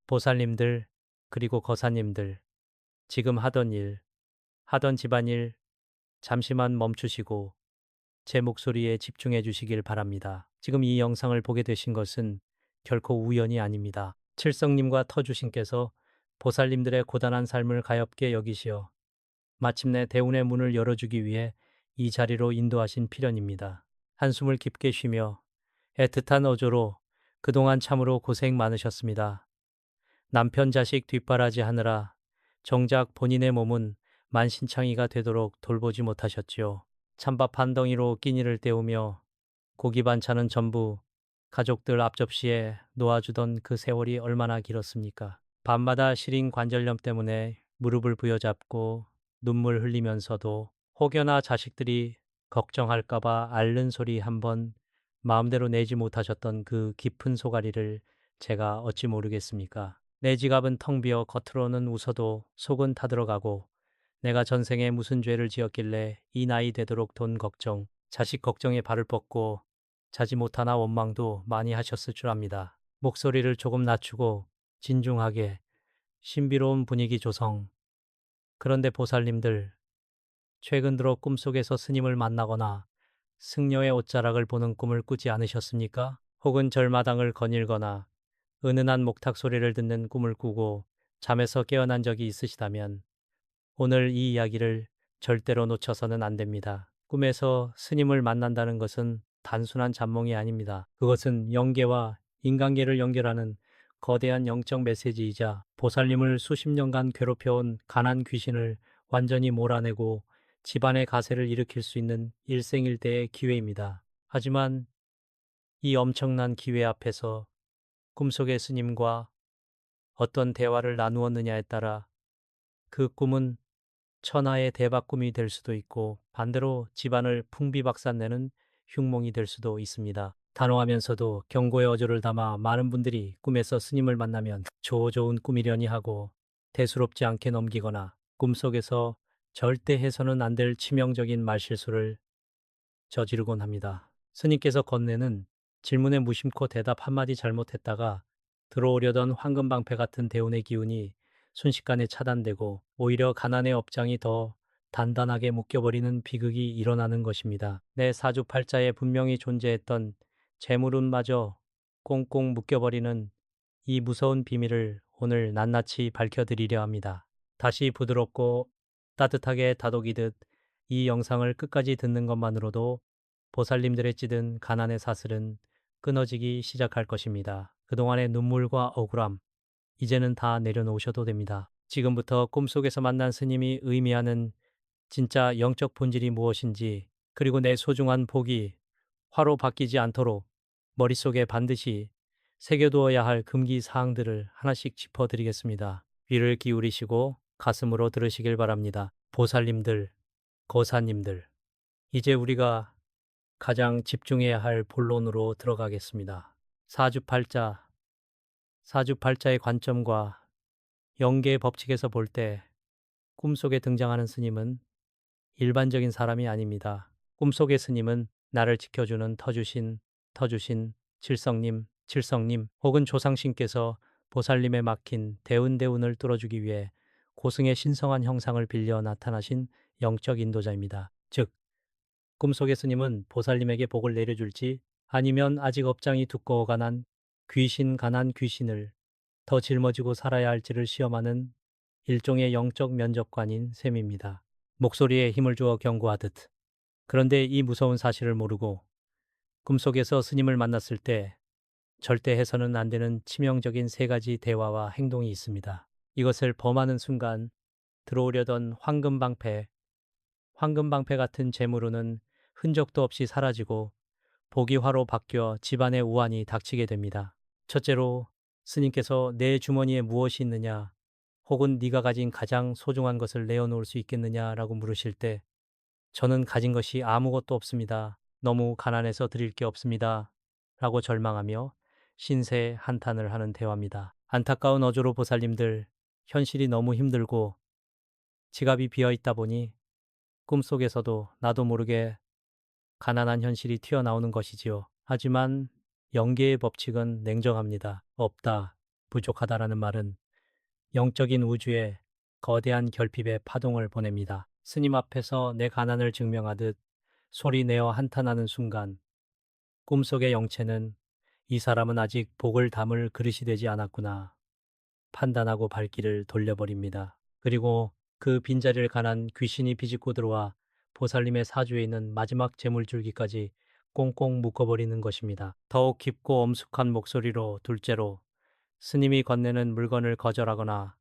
보살님들, 그리고 거사님들, 지금 하던 일, 하던 집안일, 잠시만 멈추시고 제 목소리에 집중해 주시길 바랍니다. 지금 이 영상을 보게 되신 것은 결코 우연이 아닙니다. 칠성님과 터주신께서 보살님들의 고단한 삶을 가엾게 여기시어 마침내 대운의 문을 열어주기 위해 이 자리로 인도하신 필연입니다. 한숨을 깊게 쉬며 애틋한 어조로 그동안 참으로 고생 많으셨습니다. 남편 자식 뒷바라지 하느라 정작 본인의 몸은 만신창이가 되도록 돌보지 못하셨지요. 찬밥 한 덩이로 끼니를 때우며 고기 반찬은 전부 가족들 앞접시에 놓아주던 그 세월이 얼마나 길었습니까? 밤마다 시린 관절염 때문에 무릎을 부여잡고 눈물 흘리면서도 혹여나 자식들이 걱정할까봐 앓는 소리 한번 마음대로 내지 못하셨던 그 깊은 소가리를 제가 어찌 모르겠습니까? 내 지갑은 텅 비어 겉으로는 웃어도 속은 타들어가고 내가 전생에 무슨 죄를 지었길래 이 나이 되도록 돈 걱정, 자식 걱정에 발을 뻗고 자지 못하나 원망도 많이 하셨을 줄 압니다. 목소리를 조금 낮추고 진중하게 신비로운 분위기 조성. 그런데 보살님들, 최근 들어 꿈속에서 스님을 만나거나 승려의 옷자락을 보는 꿈을 꾸지 않으셨습니까? 혹은 절마당을 거닐거나 은은한 목탁 소리를 듣는 꿈을 꾸고 잠에서 깨어난 적이 있으시다면 오늘 이 이야기를 절대로 놓쳐서는 안 됩니다. 꿈에서 스님을 만난다는 것은 단순한 잡몽이 아닙니다. 그것은 영계와 인간계를 연결하는 거대한 영적 메시지이자 보살님을 수십 년간 괴롭혀온 가난 귀신을 완전히 몰아내고 집안의 가세를 일으킬 수 있는 일생일대의 기회입니다. 하지만 이 엄청난 기회 앞에서 꿈속의 스님과 어떤 대화를 나누었느냐에 따라 그 꿈은 천하의 대박 꿈이 될 수도 있고 반대로 집안을 풍비박산내는 흉몽이 될 수도 있습니다. 단호하면서도 경고의 어조를 담아 많은 분들이 꿈에서 스님을 만나면 좋은 꿈이려니 하고 대수롭지 않게 넘기거나 꿈속에서 절대 해서는 안 될 치명적인 말실수를 저지르곤 합니다. 스님께서 건네는 질문에 무심코 대답 한마디 잘못했다가 들어오려던 황금방패 같은 대운의 기운이 순식간에 차단되고 오히려 가난의 업장이 더 단단하게 묶여버리는 비극이 일어나는 것입니다. 내 사주팔자에 분명히 존재했던 재물운마저 꽁꽁 묶여버리는 이 무서운 비밀을 오늘 낱낱이 밝혀드리려 합니다. 다시 부드럽고 따뜻하게 다독이듯 이 영상을 끝까지 듣는 것만으로도 보살님들의 찌든 가난의 사슬은 끊어지기 시작할 것입니다. 그동안의 눈물과 억울함, 이제는 다 내려놓으셔도 됩니다. 지금부터 꿈속에서 만난 스님이 의미하는 진짜 영적 본질이 무엇인지, 그리고 내 소중한 복이 화로 바뀌지 않도록 머릿속에 반드시 새겨두어야 할 금기 사항들을 하나씩 짚어드리겠습니다. 귀를 기울이시고 가슴으로 들으시길 바랍니다. 보살님들, 거사님들, 이제 우리가 가장 집중해야 할 본론으로 들어가겠습니다. 사주팔자, 사주팔자의 관점과 영계의 법칙에서 볼 때 꿈속에 등장하는 스님은 일반적인 사람이 아닙니다. 꿈속의 스님은 나를 지켜주는 터주신, 칠성님 혹은 조상신께서 보살님에 막힌 대운을 뚫어주기 위해 고승의 신성한 형상을 빌려 나타나신 영적 인도자입니다. 즉, 꿈속의 스님은 보살님에게 복을 내려줄지 아니면 아직 업장이 두꺼워 가난 귀신을 더 짊어지고 살아야 할지를 시험하는 일종의 영적 면접관인 셈입니다. 목소리에 힘을 주어 경고하듯. 그런데 이 무서운 사실을 모르고 꿈속에서 스님을 만났을 때 절대 해서는 안 되는 치명적인 세 가지 대화와 행동이 있습니다. 이것을 범하는 순간 들어오려던 황금방패 같은 재물운은 흔적도 없이 사라지고 복이 화로 바뀌어 집안의 우환이 닥치게 됩니다. 첫째로 스님께서 내 주머니에 무엇이 있느냐 혹은 네가 가진 가장 소중한 것을 내어놓을 수 있겠느냐라고 물으실 때 저는 가진 것이 아무것도 없습니다. 너무 가난해서 드릴 게 없습니다. 라고 절망하며 신세 한탄을 하는 대화입니다. 안타까운 어조로 보살님들, 현실이 너무 힘들고 지갑이 비어 있다 보니 꿈속에서도 나도 모르게 가난한 현실이 튀어나오는 것이지요. 하지만 영계의 법칙은 냉정합니다. 없다. 부족하다라는 말은 영적인 우주에 거대한 결핍의 파동을 보냅니다. 스님 앞에서 내 가난을 증명하듯 소리 내어 한탄하는 순간 꿈속의 영체는 이 사람은 아직 복을 담을 그릇이 되지 않았구나 판단하고 발길을 돌려버립니다. 그리고 그 빈자리를 가난 귀신이 비집고 들어와 보살님의 사주에 있는 마지막 재물줄기까지 꽁꽁 묶어버리는 것입니다. 더욱 깊고 엄숙한 목소리로 둘째로 스님이 건네는 물건을 거절하거나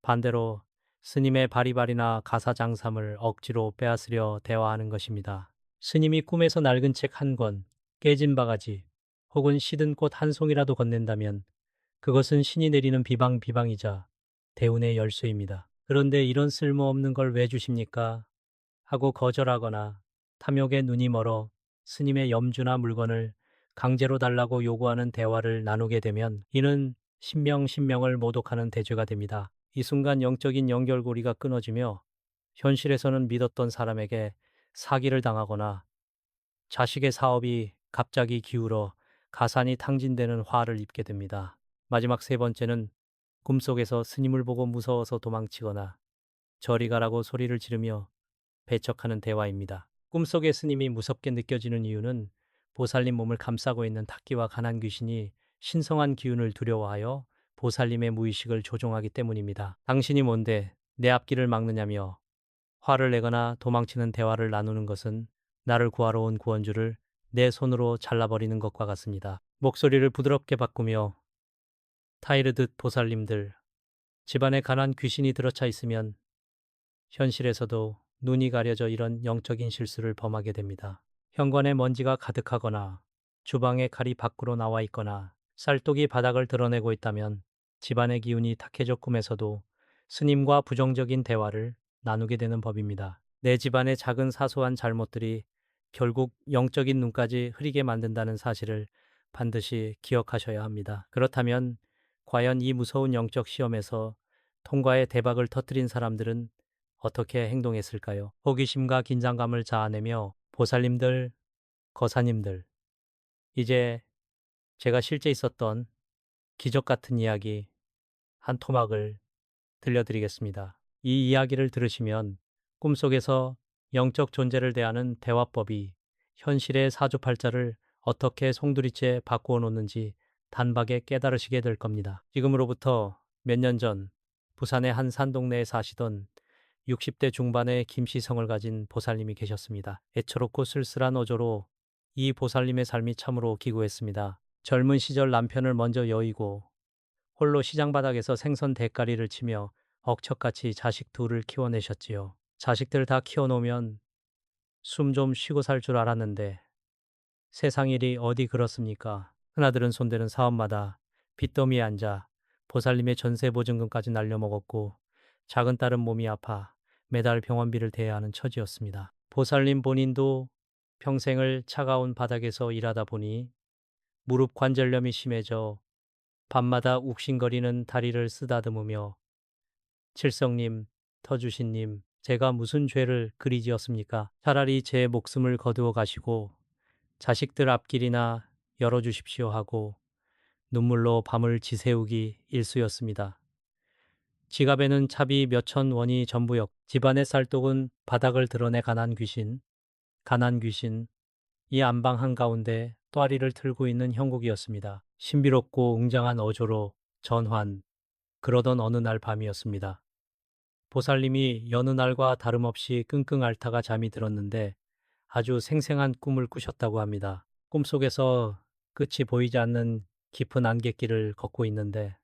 반대로 스님의 바리바리나 가사장삼을 억지로 빼앗으려 대화하는 것입니다. 스님이 꿈에서 낡은 책 한 권, 깨진 바가지, 혹은 시든 꽃 한 송이라도 건넨다면 그것은 신이 내리는 비방이자 대운의 열쇠입니다. 그런데 이런 쓸모없는 걸 왜 주십니까? 하고 거절하거나 탐욕에 눈이 멀어 스님의 염주나 물건을 강제로 달라고 요구하는 대화를 나누게 되면 이는 신명을 모독하는 대죄가 됩니다. 이 순간 영적인 연결고리가 끊어지며 현실에서는 믿었던 사람에게 사기를 당하거나 자식의 사업이 갑자기 기울어 가산이 탕진되는 화를 입게 됩니다. 마지막 세 번째는 꿈속에서 스님을 보고 무서워서 도망치거나 저리 가라고 소리를 지르며 배척하는 대화입니다. 꿈속의 스님이 무섭게 느껴지는 이유는 보살님 몸을 감싸고 있는 탁기와 가난 귀신이 신성한 기운을 두려워하여 보살님의 무의식을 조종하기 때문입니다. 당신이 뭔데 내 앞길을 막느냐며 화를 내거나 도망치는 대화를 나누는 것은 나를 구하러 온 구원주를 내 손으로 잘라버리는 것과 같습니다. 목소리를 부드럽게 바꾸며 타이르듯 보살님들, 집안에 가난 귀신이 들어차 있으면 현실에서도 눈이 가려져 이런 영적인 실수를 범하게 됩니다. 현관에 먼지가 가득하거나 주방에 칼이 밖으로 나와 있거나 쌀독이 바닥을 드러내고 있다면 집안의 기운이 탁해져 꿈에서도 스님과 부정적인 대화를 나누게 되는 법입니다. 내 집안의 작은 사소한 잘못들이 결국 영적인 눈까지 흐리게 만든다는 사실을 반드시 기억하셔야 합니다. 그렇다면 과연 이 무서운 영적 시험에서 통과의 대박을 터뜨린 사람들은 어떻게 행동했을까요? 호기심과 긴장감을 자아내며 보살님들, 거사님들, 이제 제가 실제 있었던 기적 같은 이야기 한 토막을 들려드리겠습니다. 이 이야기를 들으시면 꿈속에서 영적 존재를 대하는 대화법이 현실의 사주팔자를 어떻게 송두리째 바꾸어 놓는지 단박에 깨달으시게 될 겁니다. 지금으로부터 몇 년 전 부산의 한 산동네에 사시던 60대 중반의 김씨성을 가진 보살님이 계셨습니다. 애처롭고 쓸쓸한 어조로 이 보살님의 삶이 참으로 기구했습니다. 젊은 시절 남편을 먼저 여의고 홀로 시장 바닥에서 생선 대가리를 치며 억척같이 자식 둘을 키워내셨지요. 자식들 다 키워놓으면 숨 좀 쉬고 살 줄 알았는데 세상 일이 어디 그렇습니까? 큰아들은 손대는 사업마다 빚더미에 앉아 보살님의 전세 보증금까지 날려먹었고 작은 딸은 몸이 아파 매달 병원비를 대야 하는 처지였습니다. 보살님 본인도 평생을 차가운 바닥에서 일하다 보니 무릎 관절염이 심해져 밤마다 욱신거리는 다리를 쓰다듬으며 칠성님, 터주신님, 제가 무슨 죄를 그리 지었습니까? 차라리 제 목숨을 거두어 가시고 자식들 앞길이나 열어주십시오 하고 눈물로 밤을 지새우기 일쑤였습니다. 지갑에는 차비 몇천 원이 전부였. 집안의 쌀독은 바닥을 드러내 가난 귀신, 이 안방 한가운데 또아리를 틀고 있는 형국이었습니다. 신비롭고 웅장한 어조로 전환, 그러던 어느 날 밤이었습니다. 보살님이 여느 날과 다름없이 끙끙 앓다가 잠이 들었는데 아주 생생한 꿈을 꾸셨다고 합니다. 꿈속에서 끝이 보이지 않는 깊은 안갯길을 걷고 있는데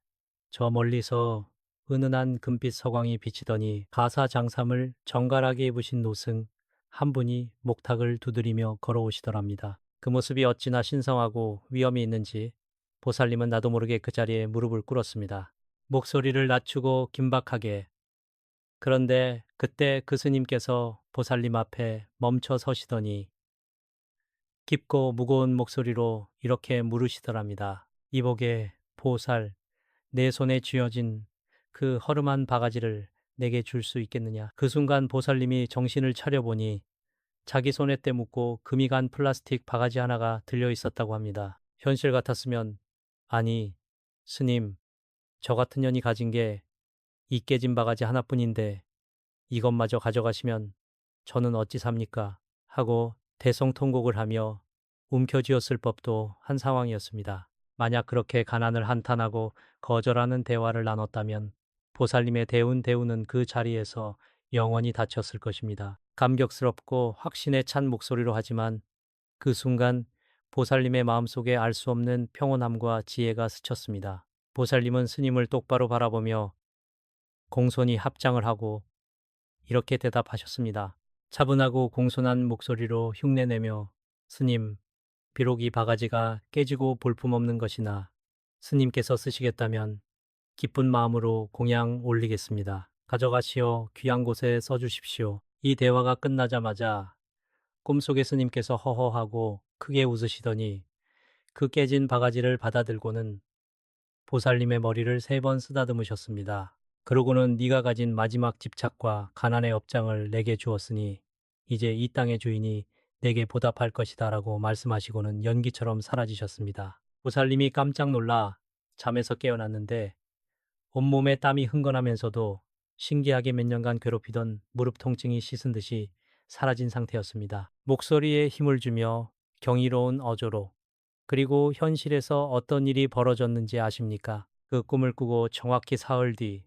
저 멀리서 은은한 금빛 서광이 비치더니 가사장삼을 정갈하게 입으신 노승 한 분이 목탁을 두드리며 걸어오시더랍니다. 그 모습이 어찌나 신성하고 위엄이 있는지 보살님은 나도 모르게 그 자리에 무릎을 꿇었습니다. 목소리를 낮추고 긴박하게. 그런데 그때 그 스님께서 보살님 앞에 멈춰 서시더니 깊고 무거운 목소리로 이렇게 물으시더랍니다. 이복에 보살, 내 손에 쥐어진 그 허름한 바가지를 내게 줄 수 있겠느냐. 그 순간 보살님이 정신을 차려보니 자기 손에 때 묻고 금이 간 플라스틱 바가지 하나가 들려 있었다고 합니다. 현실 같았으면, 아니, 스님, 저 같은 년이 가진 게 이 깨진 바가지 하나뿐인데 이것마저 가져가시면 저는 어찌 삽니까? 하고 대성통곡을 하며 움켜쥐었을 법도 한 상황이었습니다. 만약 그렇게 가난을 한탄하고 거절하는 대화를 나눴다면 보살님의 대우는 그 자리에서 영원히 닫혔을 것입니다. 감격스럽고 확신에 찬 목소리로 하지만 그 순간 보살님의 마음속에 알 수 없는 평온함과 지혜가 스쳤습니다. 보살님은 스님을 똑바로 바라보며 공손히 합장을 하고 이렇게 대답하셨습니다. 차분하고 공손한 목소리로 흉내내며 스님, 비록 이 바가지가 깨지고 볼품없는 것이나 스님께서 쓰시겠다면 기쁜 마음으로 공양 올리겠습니다. 가져가시어 귀한 곳에 써주십시오. 이 대화가 끝나자마자 꿈속의 스님께서 허허하고 크게 웃으시더니 그 깨진 바가지를 받아들고는 보살님의 머리를 3번 쓰다듬으셨습니다. 그러고는 네가 가진 마지막 집착과 가난의 업장을 내게 주었으니 이제 이 땅의 주인이 내게 보답할 것이다 라고 말씀하시고는 연기처럼 사라지셨습니다. 보살님이 깜짝 놀라 잠에서 깨어났는데 온몸에 땀이 흥건하면서도 신기하게 몇 년간 괴롭히던 무릎 통증이 씻은 듯이 사라진 상태였습니다. 목소리에 힘을 주며 경이로운 어조로 그리고 현실에서 어떤 일이 벌어졌는지 아십니까? 그 꿈을 꾸고 정확히 사흘 뒤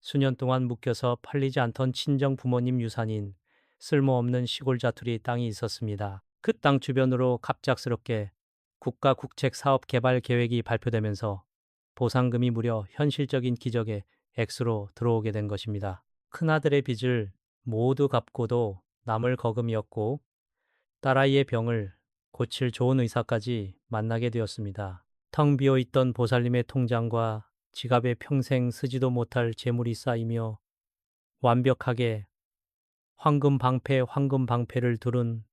수년 동안 묶여서 팔리지 않던 친정 부모님 유산인 쓸모없는 시골 자투리 땅이 있었습니다. 그 땅 주변으로 갑작스럽게 국가 국책 사업 개발 계획이 발표되면서 보상금이 무려 현실적인 기적의 액수로 들어오게 된 것입니다. 큰아들의 빚을 모두 갚고도 남을 거금이었고 딸아이의 병을 고칠 좋은 의사까지 만나게 되었습니다. 텅 비어있던 보살님의 통장과 지갑에 평생 쓰지도 못할 재물이 쌓이며 완벽하게 황금방패를 두른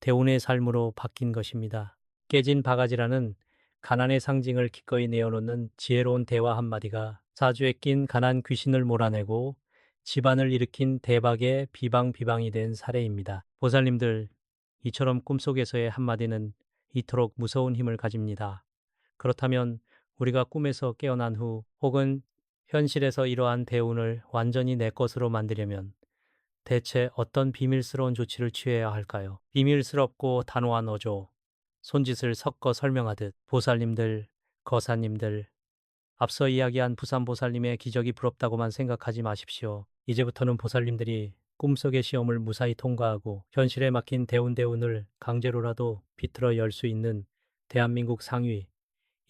대운의 삶으로 바뀐 것입니다. 깨진 바가지라는 가난의 상징을 기꺼이 내어놓는 지혜로운 대화 한마디가 사주에 낀 가난 귀신을 몰아내고 집안을 일으킨 대박의 비방이 된 사례입니다. 보살님들, 이처럼 꿈속에서의 한마디는 이토록 무서운 힘을 가집니다. 그렇다면 우리가 꿈에서 깨어난 후 혹은 현실에서 이러한 대운을 완전히 내 것으로 만들려면 대체 어떤 비밀스러운 조치를 취해야 할까요? 비밀스럽고 단호한 어조, 손짓을 섞어 설명하듯 보살님들, 거사님들, 앞서 이야기한 부산보살님의 기적이 부럽다고만 생각하지 마십시오. 이제부터는 보살님들이 꿈속의 시험을 무사히 통과하고 현실에 막힌 대운을 강제로라도 비틀어 열 수 있는 대한민국 상위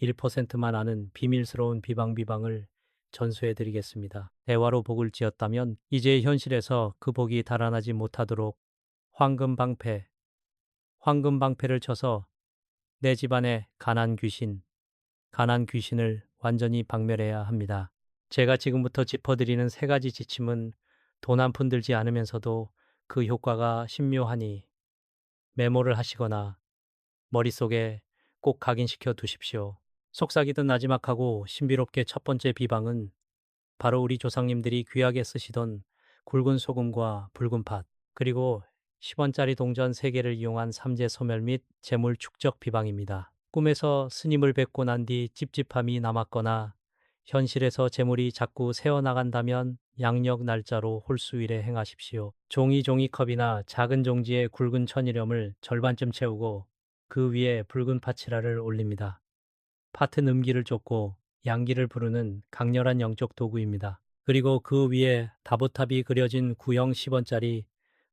1%만 아는 비밀스러운 비방을 전수해 드리겠습니다. 대화로 복을 지었다면 이제 현실에서 그 복이 달아나지 못하도록 황금방패를 쳐서 내 집안의 가난 귀신을 완전히 박멸해야 합니다. 제가 지금부터 짚어드리는 3가지 지침은 돈 한 푼 들지 않으면서도 그 효과가 신묘하니 메모를 하시거나 머릿속에 꼭 각인시켜 두십시오. 속삭이듯 나지막하고 신비롭게 첫 번째 비방은 바로 우리 조상님들이 귀하게 쓰시던 굵은 소금과 붉은 팥, 그리고 10원짜리 동전 3개를 이용한 삼재 소멸 및 재물 축적 비방입니다. 꿈에서 스님을 뵙고 난 뒤 찝찝함이 남았거나 현실에서 재물이 자꾸 새어나간다면 양력 날짜로 홀수일에 행하십시오. 종이컵이나 작은 종지에 굵은 천일염을 절반쯤 채우고 그 위에 붉은 파치라를 올립니다. 팥은 음기를 쫓고 양기를 부르는 강렬한 영적 도구입니다. 그리고 그 위에 다보탑이 그려진 구형 10원짜리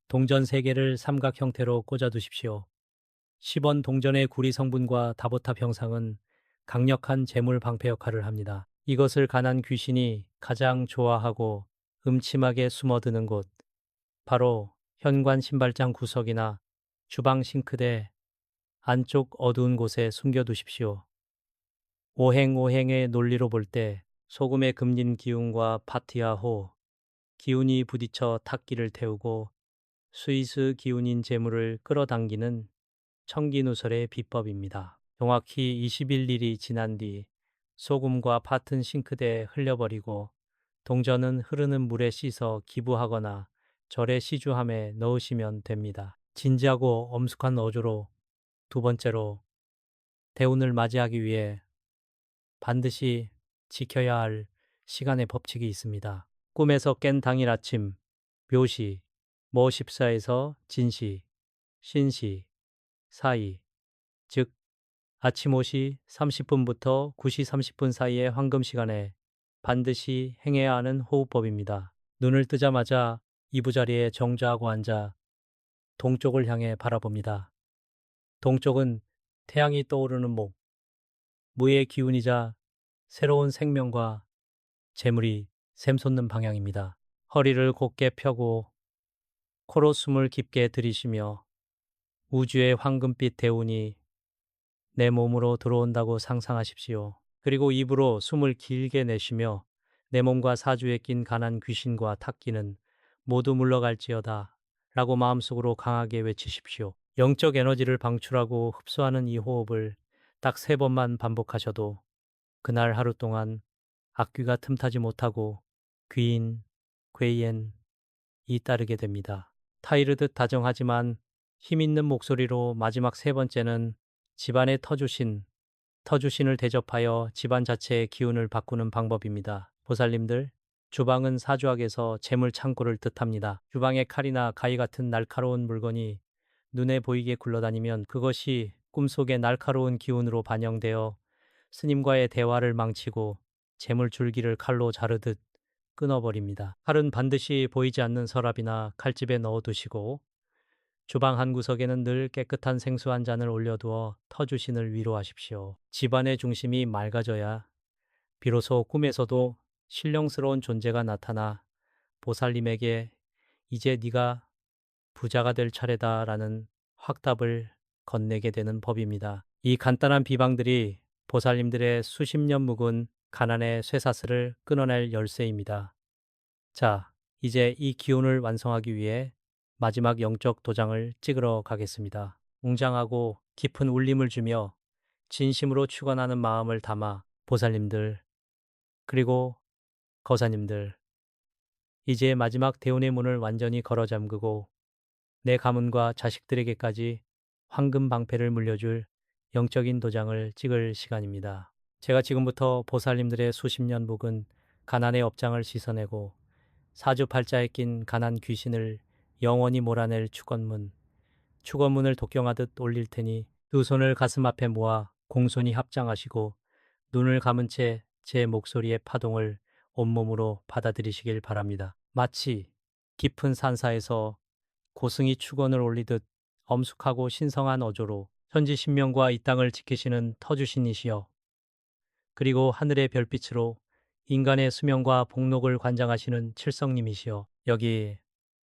동전 3개를 삼각 형태로 꽂아 두십시오. 10원 동전의 구리 성분과 다보탑 형상은 강력한 재물 방패 역할을 합니다. 이것을 가난 귀신이 가장 좋아하고 음침하게 숨어드는 곳, 바로 현관 신발장 구석이나 주방 싱크대 안쪽 어두운 곳에 숨겨두십시오. 오행의 논리로 볼 때 소금의 금린 기운과 파티아호 기운이 부딪혀 탁기를 태우고 스위스 기운인 재물을 끌어당기는 청기누설의 비법입니다. 정확히 20일이 지난 뒤 소금과 팥은 싱크대에 흘려버리고 동전은 흐르는 물에 씻어 기부하거나 절의 시주함에 넣으시면 됩니다. 진지하고 엄숙한 어조로 두 번째로 대운을 맞이하기 위해 반드시 지켜야 할 시간의 법칙이 있습니다. 꿈에서 깬 당일 아침, 묘시, 모 14에서 진시, 신시 사이, 즉 아침 5시 30분부터 9시 30분 사이의 황금 시간에 반드시 행해야 하는 호흡법입니다. 눈을 뜨자마자 이부자리에 정좌하고 앉아 동쪽을 향해 바라봅니다. 동쪽은 태양이 떠오르는 목, 무의 기운이자 새로운 생명과 재물이 샘솟는 방향입니다. 허리를 곧게 펴고 코로 숨을 깊게 들이쉬며 우주의 황금빛 대운이 내 몸으로 들어온다고 상상하십시오. 그리고 입으로 숨을 길게 내쉬며 내 몸과 사주에 낀 가난 귀신과 탁기는 모두 물러갈지어다 라고 마음속으로 강하게 외치십시오. 영적 에너지를 방출하고 흡수하는 이 호흡을 딱 3번만 반복하셔도 그날 하루 동안 악귀가 틈타지 못하고 귀인, 괴이엔이 따르게 됩니다. 타이르듯 다정하지만 힘있는 목소리로 마지막 3번째는 집안에 터주신을 대접하여 집안 자체의 기운을 바꾸는 방법입니다. 보살님들, 주방은 사주학에서 재물 창고를 뜻합니다. 주방에 칼이나 가위 같은 날카로운 물건이 눈에 보이게 굴러다니면 그것이 꿈속의 날카로운 기운으로 반영되어 스님과의 대화를 망치고 재물 줄기를 칼로 자르듯 끊어버립니다. 칼은 반드시 보이지 않는 서랍이나 칼집에 넣어두시고 주방 한 구석에는 늘 깨끗한 생수 한 잔을 올려두어 터주신을 위로하십시오. 집안의 중심이 맑아져야 비로소 꿈에서도 신령스러운 존재가 나타나 보살님에게 이제 네가 부자가 될 차례다라는 확답을 건네게 되는 법입니다. 이 간단한 비방들이 보살님들의 수십 년 묵은 가난의 쇠사슬을 끊어낼 열쇠입니다. 자, 이제 이 기운을 완성하기 위해 마지막 영적 도장을 찍으러 가겠습니다. 웅장하고 깊은 울림을 주며 진심으로 축원하는 마음을 담아 보살님들, 그리고 거사님들, 이제 마지막 대운의 문을 완전히 걸어 잠그고 내 가문과 자식들에게까지 황금 방패를 물려줄 영적인 도장을 찍을 시간입니다. 제가 지금부터 보살님들의 수십 년 묵은 가난의 업장을 씻어내고 사주팔자에 낀 가난 귀신을 영원히 몰아낼 축원문을 독경하듯 올릴 테니 두 손을 가슴 앞에 모아 공손히 합장하시고 눈을 감은 채 제 목소리의 파동을 온몸으로 받아들이시길 바랍니다. 마치 깊은 산사에서 고승이 축원을 올리듯 엄숙하고 신성한 어조로 천지신명과 이 땅을 지키시는 터주신이시여, 그리고 하늘의 별빛으로 인간의 수명과 복록을 관장하시는 칠성님이시여, 여기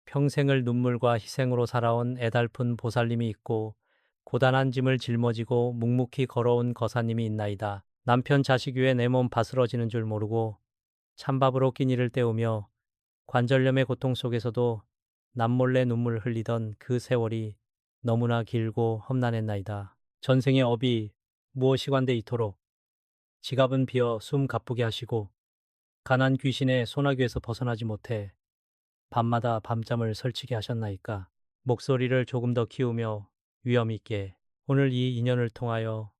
평생을 눈물과 희생으로 살아온 애달픈 보살님이 있고 고단한 짐을 짊어지고 묵묵히 걸어온 거사님이 있나이다. 남편 자식 위에 내 몸 바스러지는 줄 모르고 찬밥으로 끼니를 때우며 관절염의 고통 속에서도 남몰래 눈물 흘리던 그 세월이 너무나 길고 험난했나이다. 전생의 업이 무엇이관데 이토록 지갑은 비어 숨 가쁘게 하시고 가난 귀신의 소나귀에서 벗어나지 못해 밤마다 밤잠을 설치게 하셨나이까. 목소리를 조금 더 키우며 위엄 있게 오늘 이 인연을 통하여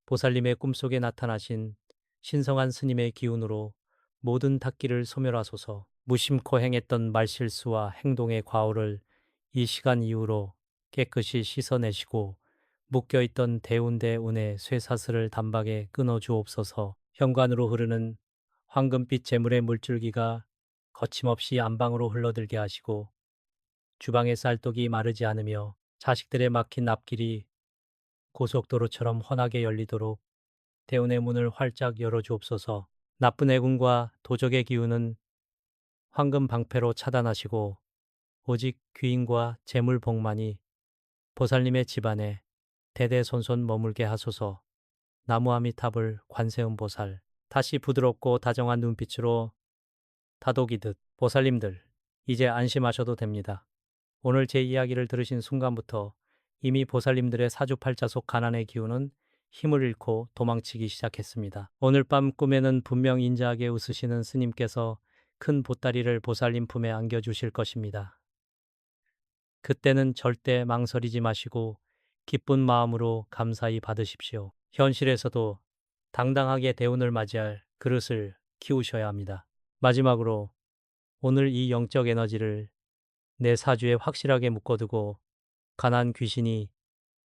보살님의 꿈속에 나타나신 신성한 스님의 기운으로 모든 탁기를 소멸하소서. 무심코 행했던 말실수와 행동의 과오를 이 시간 이후로 깨끗이 씻어내시고 묶여있던 대운대 운의 쇠사슬을 단박에 끊어주옵소서. 현관으로 흐르는 황금빛 재물의 물줄기가 거침없이 안방으로 흘러들게 하시고 주방의 쌀떡이 마르지 않으며 자식들의 막힌 앞길이 고속도로처럼 환하게 열리도록 대운의 문을 활짝 열어주옵소서. 나쁜 애군과 도적의 기운은 황금 방패로 차단하시고 오직 귀인과 재물복만이 보살님의 집안에 대대손손 머물게 하소서. 나무아미탑을 관세음보살, 다시 부드럽고 다정한 눈빛으로 다독이듯 보살님들, 이제 안심하셔도 됩니다. 오늘 제 이야기를 들으신 순간부터 이미 보살님들의 사주팔자 속 가난의 기운은 힘을 잃고 도망치기 시작했습니다. 오늘 밤 꿈에는 분명 인자하게 웃으시는 스님께서 큰 보따리를 보살님 품에 안겨주실 것입니다. 그때는 절대 망설이지 마시고 기쁜 마음으로 감사히 받으십시오. 현실에서도 당당하게 대운을 맞이할 그릇을 키우셔야 합니다. 마지막으로 오늘 이 영적 에너지를 내 사주에 확실하게 묶어두고 가난 귀신이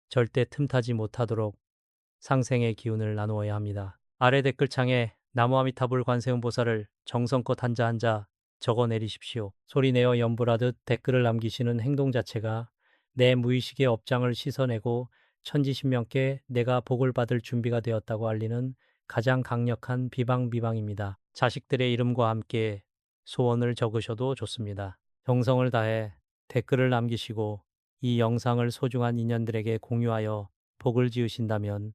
절대 틈타지 못하도록 상생의 기운을 나누어야 합니다. 아래 댓글창에 나무아미타불 관세음보살을 정성껏 한자 한자 적어 내리십시오. 소리내어 연불하듯 댓글을 남기시는 행동 자체가 내 무의식의 업장을 씻어내고 천지신명께 내가 복을 받을 준비가 되었다고 알리는 가장 강력한 비방입니다. 자식들의 이름과 함께 소원을 적으셔도 좋습니다. 정성을 다해 댓글을 남기시고 이 영상을 소중한 인연들에게 공유하여 복을 지으신다면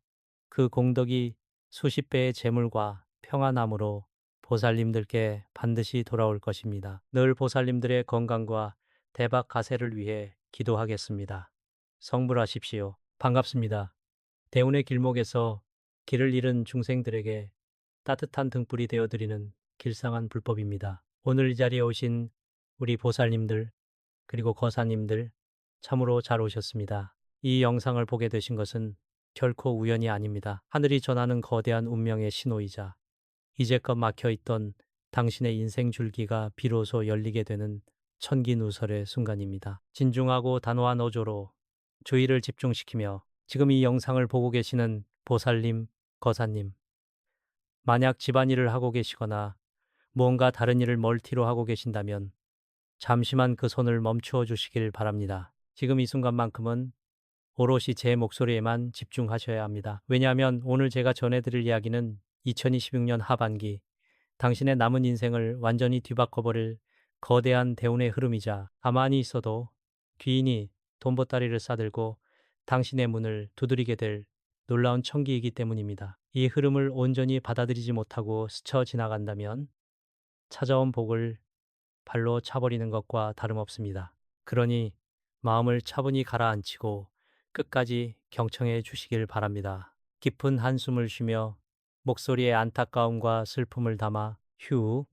그 공덕이 수십 배의 재물과 평안함으로 보살님들께 반드시 돌아올 것입니다. 늘 보살님들의 건강과 대박 가세를 위해 기도하겠습니다. 성불하십시오. 반갑습니다. 대운의 길목에서 길을 잃은 중생들에게 따뜻한 등불이 되어드리는 길상한 불법입니다. 오늘 이 자리에 오신 우리 보살님들 그리고 거사님들 참으로 잘 오셨습니다. 이 영상을 보게 되신 것은 결코 우연이 아닙니다. 하늘이 전하는 거대한 운명의 신호이자 이제껏 막혀있던 당신의 인생 줄기가 비로소 열리게 되는 천기누설의 순간입니다. 진중하고 단호한 어조로 주의를 집중시키며 지금 이 영상을 보고 계시는 보살님, 거사님, 만약 집안일을 하고 계시거나 무언가 다른 일을 멀티로 하고 계신다면 잠시만 그 손을 멈추어 주시길 바랍니다. 지금 이 순간만큼은 오롯이 제 목소리에만 집중하셔야 합니다. 왜냐하면 오늘 제가 전해드릴 이야기는 2026년 하반기 당신의 남은 인생을 완전히 뒤바꿔버릴 거대한 대운의 흐름이자 가만히 있어도 귀인이 돈보따리를 싸들고 당신의 문을 두드리게 될 놀라운 천기이기 때문입니다. 이 흐름을 온전히 받아들이지 못하고 스쳐 지나간다면 찾아온 복을 발로 차버리는 것과 다름없습니다. 그러니 마음을 차분히 가라앉히고 끝까지 경청해 주시길 바랍니다. 깊은 한숨을 쉬며 목소리에 안타까움과 슬픔을 담아 휴.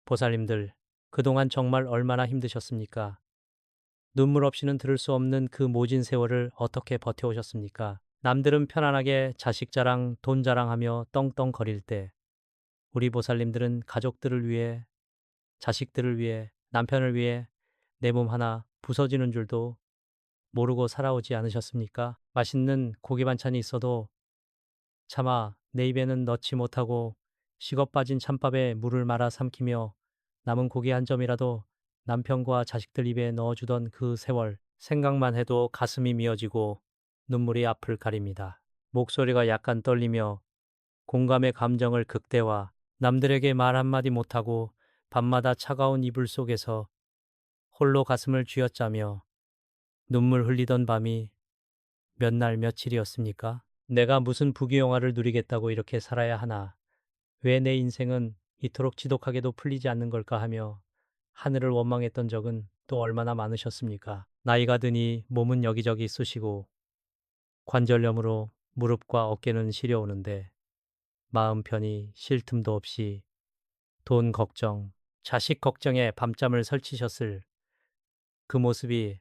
보살님들, 그동안 정말 얼마나 힘드셨습니까? 눈물 없이는 들을 수 없는 그 모진 세월을 어떻게 버텨오셨습니까? 남들은 편안하게 자식 자랑, 돈 자랑하며 떵떵거릴 때 우리 보살님들은 가족들을 위해, 자식들을 위해, 남편을 위해 내 몸 하나 부서지는 줄도 모르고 살아오지 않으셨습니까? 맛있는 고기 반찬이 있어도 차마 내 입에는 넣지 못하고 식어 빠진 찬밥에 물을 말아 삼키며 남은 고기 한 점이라도 남편과 자식들 입에 넣어주던 그 세월 생각만 해도 가슴이 미어지고 눈물이 앞을 가립니다. 목소리가 약간 떨리며 공감의 감정을 극대화, 남들에게 말 한마디 못하고 밤마다 차가운 이불 속에서 홀로 가슴을 쥐어짜며 눈물 흘리던 밤이 몇 날 며칠이었습니까? 내가 무슨 부귀영화를 누리겠다고 이렇게 살아야 하나? 왜 내 인생은 이토록 지독하게도 풀리지 않는 걸까 하며 하늘을 원망했던 적은 또 얼마나 많으셨습니까? 나이가 드니 몸은 여기저기 쑤시고 관절염으로 무릎과 어깨는 시려오는데 마음 편히 쉴 틈도 없이 돈 걱정, 자식 걱정에 밤잠을 설치셨을 그 모습이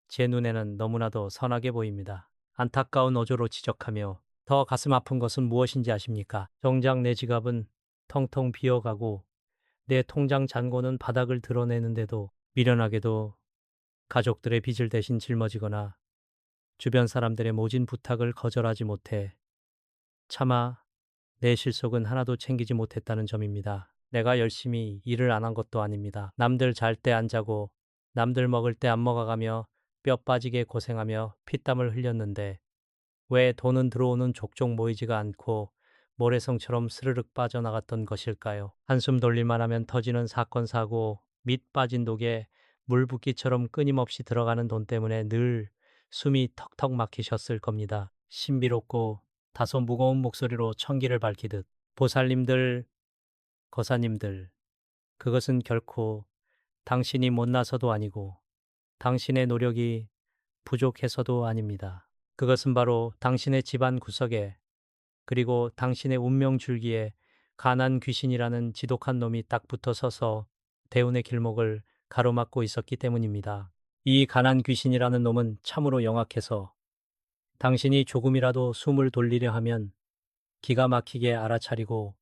제 눈에는 너무나도 선하게 보입니다. 안타까운 어조로 지적하며 더 가슴 아픈 것은 무엇인지 아십니까? 정작 내 지갑은 텅텅 비어가고 내 통장 잔고는 바닥을 드러내는데도 미련하게도 가족들의 빚을 대신 짊어지거나 주변 사람들의 모진 부탁을 거절하지 못해 차마 내 실속은 하나도 챙기지 못했다는 점입니다. 내가 열심히 일을 안 한 것도 아닙니다. 남들 잘 때 안 자고 남들 먹을 때 안 먹어가며 뼈 빠지게 고생하며 피땀을 흘렸는데 왜 돈은 들어오는 족족 모이지가 않고 모래성처럼 스르륵 빠져나갔던 것일까요? 한숨 돌릴만 하면 터지는 사건 사고 밑 빠진 독에 물 붓기처럼 끊임없이 들어가는 돈 때문에 늘 숨이 턱턱 막히셨을 겁니다. 신비롭고 다소 무거운 목소리로 천기를 밝히듯 보살님들, 거사님들, 그것은 결코 당신이 못나서도 아니고 당신의 노력이 부족해서도 아닙니다. 그것은 바로 당신의 집안 구석에 그리고 당신의 운명 줄기에 가난 귀신이라는 지독한 놈이 딱 붙어 서서 대운의 길목을 가로막고 있었기 때문입니다. 이 가난 귀신이라는 놈은 참으로 영악해서 당신이 조금이라도 숨을 돌리려 하면 기가 막히게 알아차리고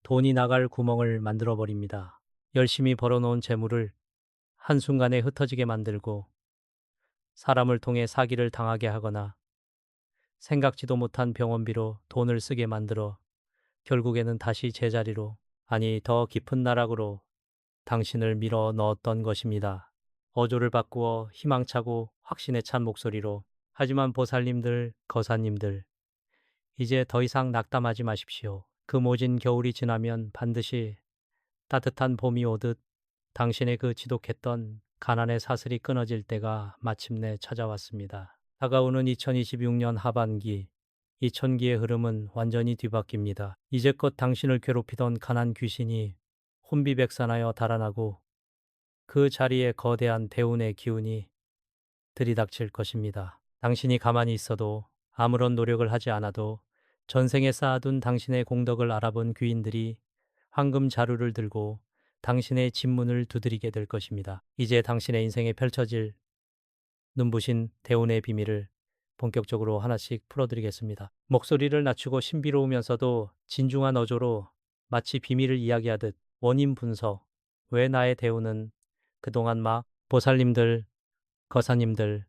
돈이 나갈 구멍을 만들어 버립니다. 열심히 벌어놓은 재물을 한순간에 흩어지게 만들고 사람을 통해 사기를 당하게 하거나 생각지도 못한 병원비로 돈을 쓰게 만들어 결국에는 다시 제자리로, 아니 더 깊은 나락으로 당신을 밀어 넣었던 것입니다. 어조를 바꾸어 희망차고 확신에 찬 목소리로, 하지만 보살님들, 거사님들, 이제 더 이상 낙담하지 마십시오. 그 모진 겨울이 지나면 반드시 따뜻한 봄이 오듯 당신의 그 지독했던 가난의 사슬이 끊어질 때가 마침내 찾아왔습니다. 다가오는 2026년 하반기, 이 천기의 흐름은 완전히 뒤바뀝니다. 이제껏 당신을 괴롭히던 가난 귀신이 혼비백산하여 달아나고 그 자리에 거대한 대운의 기운이 들이닥칠 것입니다. 당신이 가만히 있어도, 아무런 노력을 하지 않아도 전생에 쌓아둔 당신의 공덕을 알아본 귀인들이 황금 자루를 들고 당신의 집문을 두드리게 될 것입니다. 이제 당신의 인생에 펼쳐질 눈부신 대운의 비밀을 본격적으로 하나씩 풀어드리겠습니다. 목소리를 낮추고 신비로우면서도 진중한 어조로 마치 비밀을 이야기하듯 원인 분석, 왜 나의 대운은 그동안 막, 보살님들, 거사님들,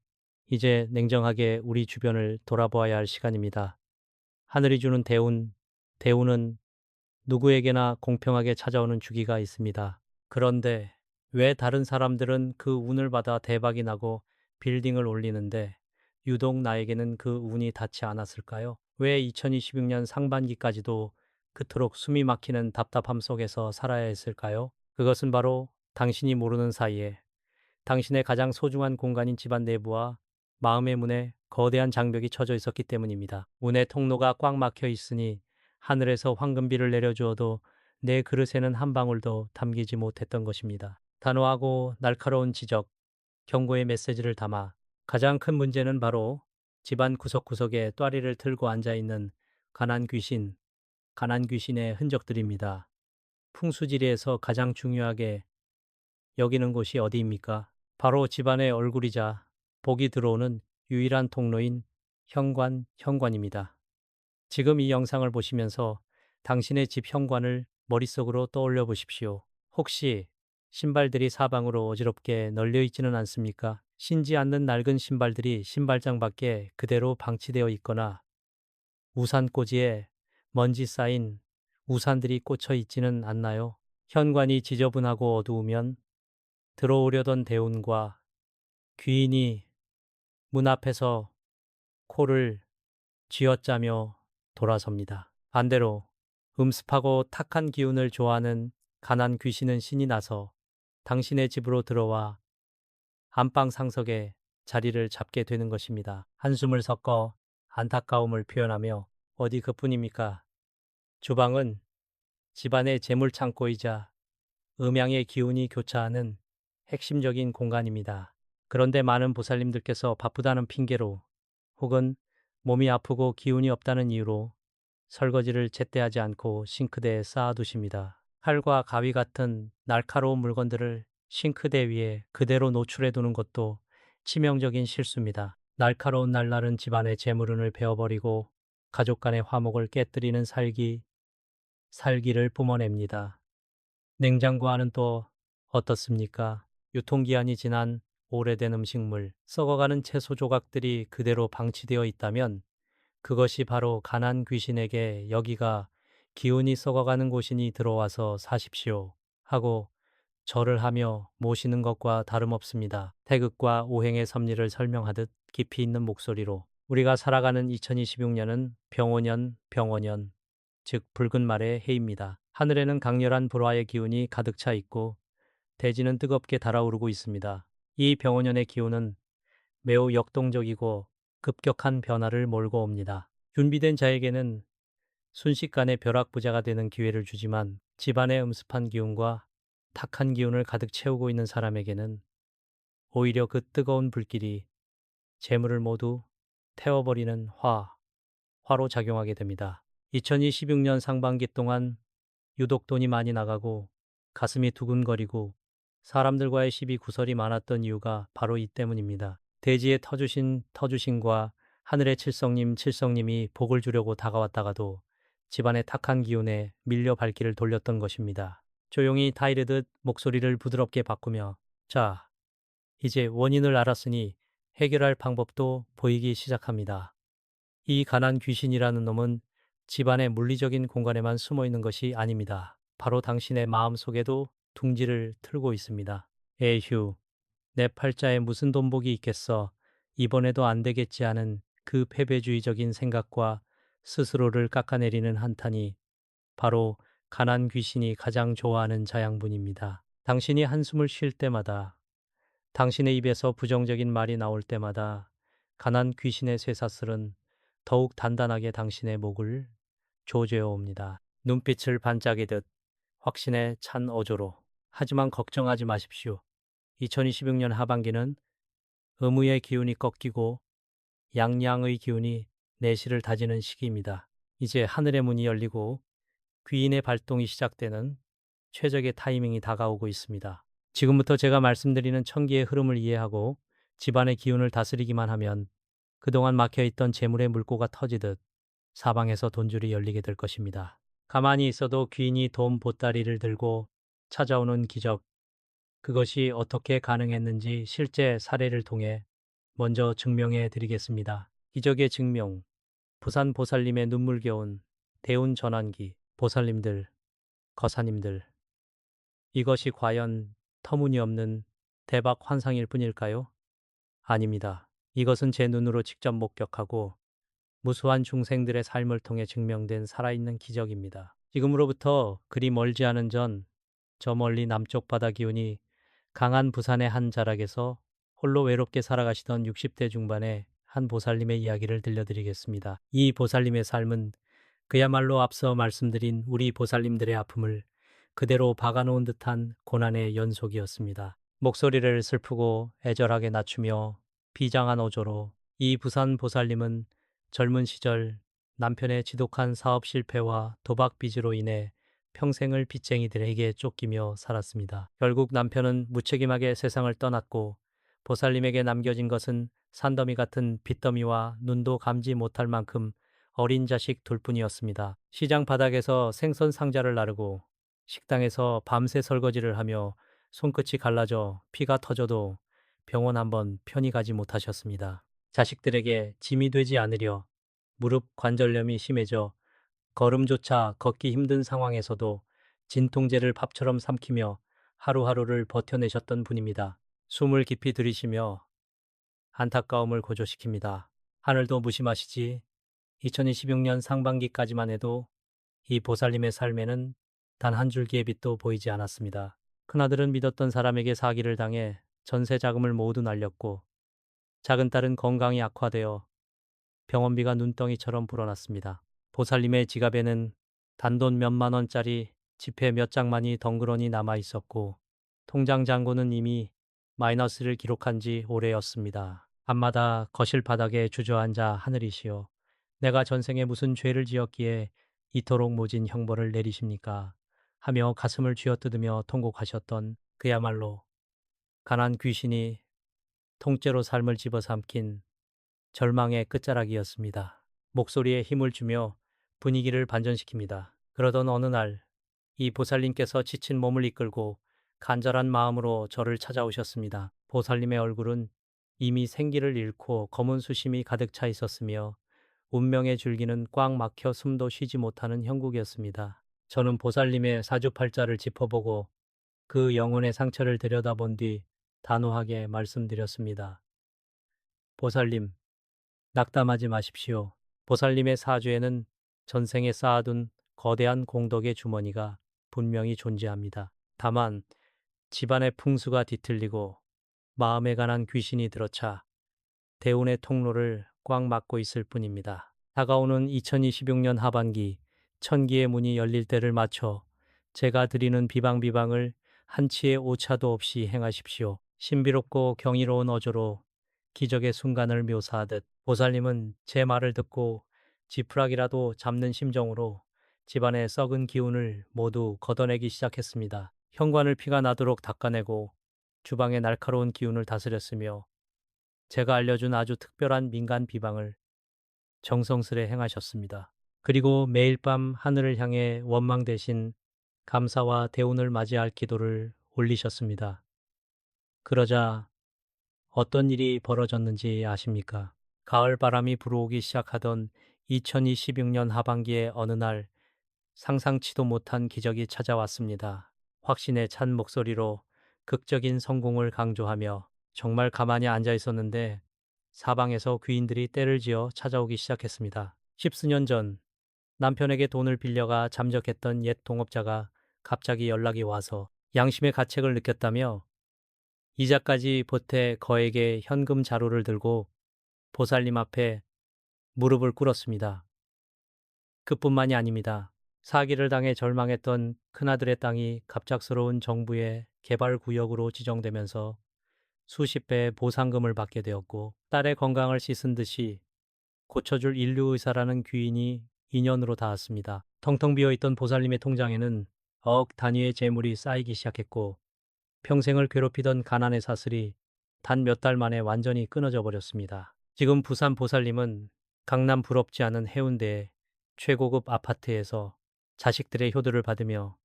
이제 냉정하게 우리 주변을 돌아보아야 할 시간입니다. 하늘이 주는 대운, 대운은 누구에게나 공평하게 찾아오는 주기가 있습니다. 그런데 왜 다른 사람들은 그 운을 받아 대박이 나고 빌딩을 올리는데 유독 나에게는 그 운이 닿지 않았을까요? 왜 2026년 상반기까지도 그토록 숨이 막히는 답답함 속에서 살아야 했을까요? 그것은 바로 당신이 모르는 사이에 당신의 가장 소중한 공간인 집안 내부와 마음의 문에 거대한 장벽이 쳐져 있었기 때문입니다. 운의 통로가 꽉 막혀 있으니 하늘에서 황금비를 내려주어도 내 그릇에는 한 방울도 담기지 못했던 것입니다. 단호하고 날카로운 지적, 경고의 메시지를 담아, 가장 큰 문제는 바로 집안 구석구석에 또아리를 틀고 앉아있는 가난 귀신, 가난 귀신의 흔적들입니다. 풍수지리에서 가장 중요하게 여기는 곳이 어디입니까? 바로 집안의 얼굴이자 복이 들어오는 유일한 통로인 현관입니다. 지금 이 영상을 보시면서 당신의 집 현관을 머릿속으로 떠올려 보십시오. 혹시 신발들이 사방으로 어지럽게 널려 있지는 않습니까? 신지 않는 낡은 신발들이 신발장 밖에 그대로 방치되어 있거나 우산꽂이에 먼지 쌓인 우산들이 꽂혀 있지는 않나요? 현관이 지저분하고 어두우면 들어오려던 대운과 귀인이 문 앞에서 코를 쥐어짜며 돌아섭니다. 반대로 음습하고 탁한 기운을 좋아하는 가난 귀신은 신이 나서 당신의 집으로 들어와 안방 상석에 자리를 잡게 되는 것입니다. 한숨을 섞어 안타까움을 표현하며, 어디 그뿐입니까? 주방은 집안의 재물 창고이자 음양의 기운이 교차하는 핵심적인 공간입니다. 그런데 많은 보살님들께서 바쁘다는 핑계로 혹은 몸이 아프고 기운이 없다는 이유로 설거지를 제때 하지 않고 싱크대에 쌓아두십니다. 칼과 가위 같은 날카로운 물건들을 싱크대 위에 그대로 노출해 두는 것도 치명적인 실수입니다. 날카로운 날날은 집안의 재물운을 베어버리고 가족 간의 화목을 깨뜨리는 살기를 뿜어냅니다. 냉장고 안은 또 어떻습니까? 유통기한이 지난 오래된 음식물, 썩어가는 채소 조각들이 그대로 방치되어 있다면 그것이 바로 가난 귀신에게 여기가 기운이 썩어가는 곳이니 들어와서 사십시오 하고 절을 하며 모시는 것과 다름없습니다. 태극과 오행의 섭리를 설명하듯 깊이 있는 목소리로, 우리가 살아가는 2026년은 병오년, 즉 붉은 말의 해입니다. 하늘에는 강렬한 불화의 기운이 가득 차 있고 대지는 뜨겁게 달아오르고 있습니다. 이 병오년의 기운은 매우 역동적이고 급격한 변화를 몰고 옵니다. 준비된 자에게는 순식간에 벼락부자가 되는 기회를 주지만 집안의 음습한 기운과 탁한 기운을 가득 채우고 있는 사람에게는 오히려 그 뜨거운 불길이 재물을 모두 태워버리는 화로 작용하게 됩니다. 2026년 상반기 동안 유독 돈이 많이 나가고 가슴이 두근거리고 사람들과의 시비 구설이 많았던 이유가 바로 이 때문입니다. 대지의 터주신과 하늘의 칠성님이 복을 주려고 다가왔다가도 집안의 탁한 기운에 밀려 발길을 돌렸던 것입니다. 조용히 타이르듯 목소리를 부드럽게 바꾸며 자, 이제 원인을 알았으니 해결할 방법도 보이기 시작합니다. 이 가난 귀신이라는 놈은 집안의 물리적인 공간에만 숨어 있는 것이 아닙니다. 바로 당신의 마음 속에도 둥지를 틀고 있습니다. 에휴, 내 팔자에 무슨 돈복이 있겠어. 이번에도 안 되겠지 하는 그 패배주의적인 생각과 스스로를 깎아내리는 한탄이 바로 가난 귀신이 가장 좋아하는 자양분입니다. 당신이 한숨을 쉴 때마다, 당신의 입에서 부정적인 말이 나올 때마다 가난 귀신의 쇠사슬은 더욱 단단하게 당신의 목을 조져어 옵니다. 눈빛을 반짝이듯 확신에 찬 어조로. 하지만 걱정하지 마십시오. 2026년 하반기는 의무의 기운이 꺾이고 양양의 기운이 내실을 다지는 시기입니다. 이제 하늘의 문이 열리고 귀인의 발동이 시작되는 최적의 타이밍이 다가오고 있습니다. 지금부터 제가 말씀드리는 천기의 흐름을 이해하고 집안의 기운을 다스리기만 하면 그동안 막혀있던 재물의 물꼬가 터지듯 사방에서 돈줄이 열리게 될 것입니다. 가만히 있어도 귀인이 돈 보따리를 들고 찾아오는 기적, 그것이 어떻게 가능했는지 실제 사례를 통해 먼저 증명해 드리겠습니다. 기적의 증명, 부산 보살님의 눈물겨운 대운 전환기. 보살님들, 거사님들, 이것이 과연 터무니없는 대박 환상일 뿐일까요? 아닙니다. 이것은 제 눈으로 직접 목격하고 무수한 중생들의 삶을 통해 증명된 살아있는 기적입니다. 지금으로부터 그리 멀지 않은 전, 저 멀리 남쪽 바다 기운이 강한 부산의 한 자락에서 홀로 외롭게 살아가시던 60대 중반의 한 보살님의 이야기를 들려드리겠습니다. 이 보살님의 삶은 그야말로 앞서 말씀드린 우리 보살님들의 아픔을 그대로 박아놓은 듯한 고난의 연속이었습니다. 목소리를 슬프고 애절하게 낮추며 비장한 어조로 이 부산 보살님은 젊은 시절 남편의 지독한 사업 실패와 도박 빚으로 인해 평생을 빚쟁이들에게 쫓기며 살았습니다. 결국 남편은 무책임하게 세상을 떠났고 보살님에게 남겨진 것은 산더미 같은 빚더미와 눈도 감지 못할 만큼 어린 자식 둘뿐이었습니다. 시장 바닥에서 생선 상자를 나르고 식당에서 밤새 설거지를 하며 손끝이 갈라져 피가 터져도 병원 한번 편히 가지 못하셨습니다. 자식들에게 짐이 되지 않으려 무릎 관절염이 심해져 걸음조차 걷기 힘든 상황에서도 진통제를 밥처럼 삼키며 하루하루를 버텨내셨던 분입니다. 숨을 깊이 들이쉬며 안타까움을 고조시킵니다. 하늘도 무심하시지. 2026년 상반기까지만 해도 이 보살님의 삶에는 단 한 줄기의 빛도 보이지 않았습니다. 큰아들은 믿었던 사람에게 사기를 당해 전세 자금을 모두 날렸고 작은 딸은 건강이 악화되어 병원비가 눈덩이처럼 불어났습니다. 보살님의 지갑에는 단돈 몇만 원짜리 지폐 몇 장만이 덩그러니 남아 있었고 통장 잔고는 이미 마이너스를 기록한 지 오래였습니다. 밤마다 거실 바닥에 주저앉아 하늘이시여, 내가 전생에 무슨 죄를 지었기에 이토록 모진 형벌을 내리십니까? 하며 가슴을 쥐어뜯으며 통곡하셨던 그야말로 가난 귀신이 통째로 삶을 집어삼킨 절망의 끝자락이었습니다. 목소리에 힘을 주며 분위기를 반전시킵니다. 그러던 어느 날, 이 보살님께서 지친 몸을 이끌고 간절한 마음으로 저를 찾아오셨습니다. 보살님의 얼굴은 이미 생기를 잃고 검은 수심이 가득 차 있었으며 운명의 줄기는 꽉 막혀 숨도 쉬지 못하는 형국이었습니다. 저는 보살님의 사주팔자를 짚어보고 그 영혼의 상처를 들여다본 뒤 단호하게 말씀드렸습니다. 보살님, 낙담하지 마십시오. 보살님의 사주에는 전생에 쌓아둔 거대한 공덕의 주머니가 분명히 존재합니다. 다만 집안의 풍수가 뒤틀리고 마음에 관한 귀신이 들어차 대운의 통로를 꽉 막고 있을 뿐입니다. 다가오는 2026년 하반기 천기의 문이 열릴 때를 맞춰 제가 드리는 비방을 한치의 오차도 없이 행하십시오. 신비롭고 경이로운 어조로 기적의 순간을 묘사하듯 보살님은 제 말을 듣고 지푸라기라도 잡는 심정으로 집안의 썩은 기운을 모두 걷어내기 시작했습니다. 현관을 피가 나도록 닦아내고 주방의 날카로운 기운을 다스렸으며 제가 알려준 아주 특별한 민간 비방을 정성스레 행하셨습니다. 그리고 매일 밤 하늘을 향해 원망 대신 감사와 대운을 맞이할 기도를 올리셨습니다. 그러자 어떤 일이 벌어졌는지 아십니까? 가을 바람이 불어오기 시작하던 2026년 하반기의 어느 날 상상치도 못한 기적이 찾아왔습니다. 확신에 찬 목소리로 극적인 성공을 강조하며 정말 가만히 앉아 있었는데 사방에서 귀인들이 떼를 지어 찾아오기 시작했습니다. 십수년 전 남편에게 돈을 빌려가 잠적했던 옛 동업자가 갑자기 연락이 와서 양심의 가책을 느꼈다며 이자까지 보태 거액의 현금 자루를 들고 보살님 앞에 무릎을 꿇었습니다. 그뿐만이 아닙니다. 사기를 당해 절망했던 큰아들의 땅이 갑작스러운 정부의 개발구역으로 지정되면서 수십 배의 보상금을 받게 되었고 딸의 건강을 씻은 듯이 고쳐줄 인류의사라는 귀인이 인연으로 닿았습니다. 텅텅 비어있던 보살님의 통장에는 억 단위의 재물이 쌓이기 시작했고 평생을 괴롭히던 가난의 사슬이 단 몇 달 만에 완전히 끊어져 버렸습니다. 지금 부산 보살님은 강남 부럽지 않은 해운대의 최고급 아파트에서 자식들의 효도를 받으며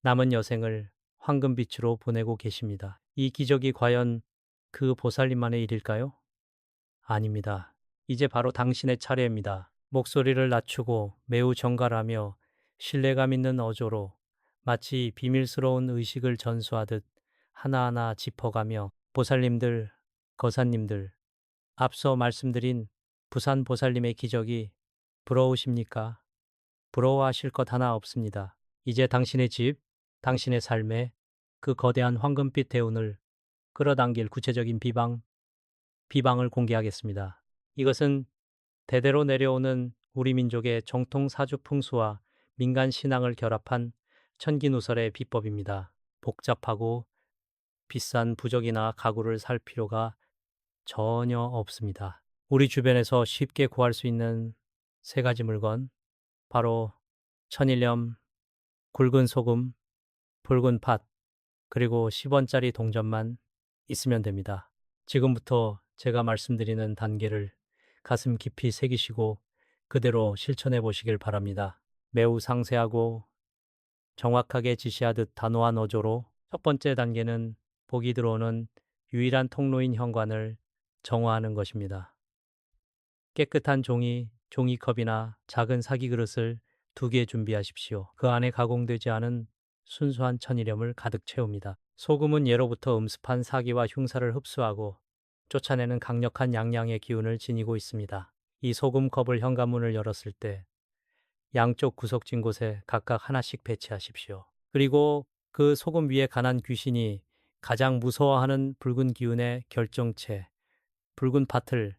남은 여생을 황금빛으로 보내고 계십니다. 이 기적이 과연 그 보살님만의 일일까요? 아닙니다. 이제 바로 당신의 차례입니다. 목소리를 낮추고 매우 정갈하며 신뢰감 있는 어조로 마치 비밀스러운 의식을 전수하듯 하나하나 짚어가며 보살님들, 거사님들, 앞서 말씀드린 부산 보살님의 기적이 부러우십니까? 부러워하실 것 하나 없습니다. 이제 당신의 집, 당신의 삶에 그 거대한 황금빛 대운을 끌어당길 구체적인 비방을 공개하겠습니다. 이것은 대대로 내려오는 우리 민족의 정통 사주 풍수와 민간 신앙을 결합한 천기누설의 비법입니다. 복잡하고 비싼 부적이나 가구를 살 필요가 전혀 없습니다. 우리 주변에서 쉽게 구할 수 있는 세 가지 물건, 바로 천일염, 굵은 소금, 붉은 팥, 그리고 10원짜리 동전만 있으면 됩니다. 지금부터 제가 말씀드리는 단계를 가슴 깊이 새기시고 그대로 실천해 보시길 바랍니다. 매우 상세하고 정확하게 지시하듯 단호한 어조로 첫 번째 단계는 복이 들어오는 유일한 통로인 현관을 정화하는 것입니다. 깨끗한 종이컵이나 작은 사기 그릇을 2개 준비하십시오. 그 안에 가공되지 않은 순수한 천일염을 가득 채웁니다. 소금은 예로부터 음습한 사기와 흉사를 흡수하고 쫓아내는 강력한 양양의 기운을 지니고 있습니다. 이 소금컵을 현관문을 열었을 때 양쪽 구석진 곳에 각각 하나씩 배치하십시오. 그리고 그 소금 위에 가난 귀신이 가장 무서워하는 붉은 기운의 결정체, 붉은 팥을